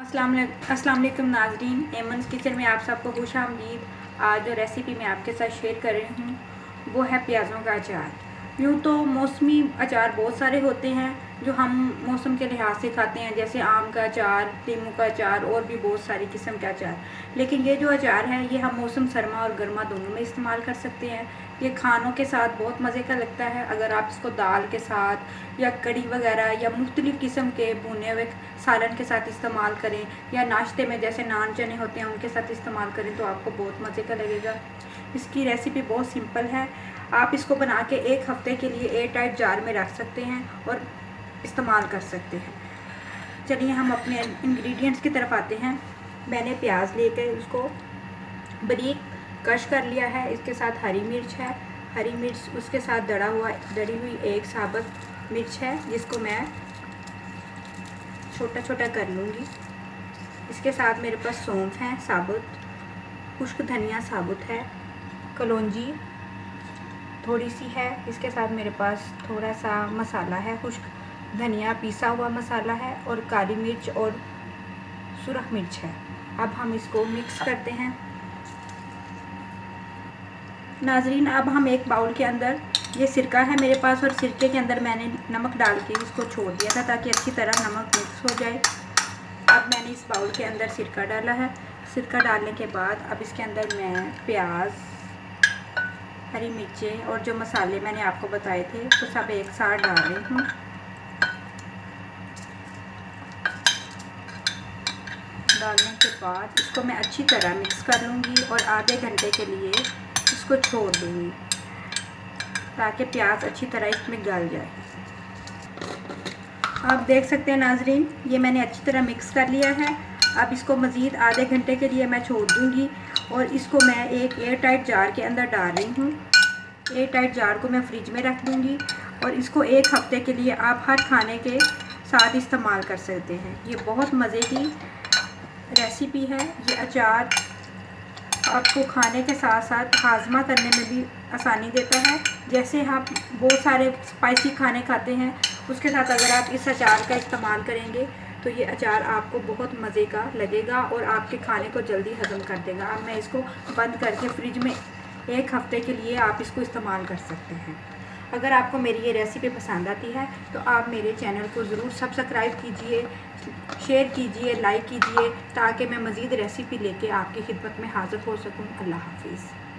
अस्सलाम वालेकुम नाजरीन, एमन्स किचन में आप सबको खुश आमदीद। आज जो रेसिपी मैं आपके साथ शेयर कर रही हूँ वो है प्याज़ों का अचार। यूँ तो मौसमी अचार बहुत सारे होते हैं जो हम मौसम के लिहाज से खाते हैं, जैसे आम का अचार, नींबू का अचार और भी बहुत सारी किस्म के अचार। लेकिन ये जो अचार है ये हम मौसम सर्मा और गर्मा दोनों में इस्तेमाल कर सकते हैं। ये खानों के साथ बहुत मज़े का लगता है। अगर आप इसको दाल के साथ या कड़ी वगैरह या मुख्तलिफ़ किस्म के भुने हुए सालन के साथ इस्तेमाल करें या नाश्ते में जैसे नान चने होते हैं उनके साथ इस्तेमाल करें तो आपको बहुत मज़े का लगेगा। इसकी रेसिपी बहुत सिंपल है। आप इसको बना के 1 हफ़्ते के लिए एयर टाइट जार में रख सकते हैं और इस्तेमाल कर सकते हैं। चलिए हम अपने इंग्रेडिएंट्स की तरफ आते हैं। मैंने प्याज लेकर उसको बारीक कश कर लिया है। इसके साथ हरी मिर्च है, हरी मिर्च उसके साथ दड़ी हुई एक साबुत मिर्च है जिसको मैं छोटा छोटा कर लूँगी। इसके साथ मेरे पास सौंफ है साबुत, खुश्क धनिया साबुत है, कलौंजी थोड़ी सी है। इसके साथ मेरे पास थोड़ा सा मसाला है, खुश्क धनिया पीसा हुआ मसाला है और काली मिर्च और सुरख मिर्च है। अब हम इसको मिक्स करते हैं। नाजरीन, अब हम एक बाउल के अंदर, ये सिरका है मेरे पास और सिरके के अंदर मैंने नमक डाल के इसको छोड़ दिया था ताकि अच्छी तरह नमक मिक्स हो जाए। अब मैंने इस बाउल के अंदर सिरका डाला है। सिरका डालने के बाद अब इसके अंदर मैं प्याज, हरी मिर्चें और जो मसाले मैंने आपको बताए थे वो सब एक साथ डाल रही हूँ। डालने के बाद इसको मैं अच्छी तरह मिक्स कर लूँगी और आधे घंटे के लिए इसको छोड़ दूँगी ताकि प्याज अच्छी तरह इसमें गल जाए। आप देख सकते हैं नाजरीन, ये मैंने अच्छी तरह मिक्स कर लिया है। अब इसको मज़ीद आधे घंटे के लिए मैं छोड़ दूँगी और इसको मैं एक एयर टाइट जार के अंदर डाल रही हूँ। एयर टाइट जार को मैं फ्रिज में रख दूँगी और इसको 1 हफ़्ते के लिए आप हर खाने के साथ इस्तेमाल कर सकते हैं। ये बहुत मज़े की रेसिपी है। ये अचार आपको खाने के साथ साथ हाजमा करने में भी आसानी देता है। जैसे आप बहुत सारे स्पाइसी खाने खाते हैं उसके साथ अगर आप इस अचार का इस्तेमाल करेंगे तो ये अचार आपको बहुत मज़े का लगेगा और आपके खाने को जल्दी हज़म कर देगा। अब मैं इसको बंद करके फ्रिज में 1 हफ़्ते के लिए आप इसको इस्तेमाल कर सकते हैं। अगर आपको मेरी ये रेसिपी पसंद आती है तो आप मेरे चैनल को ज़रूर सब्सक्राइब कीजिए, शेयर कीजिए, लाइक कीजिए ताकि मैं मज़ीद रेसिपी लेके आपकी खिदमत में हाज़िर हो सकूँ। अल्लाह हाफ़िज़।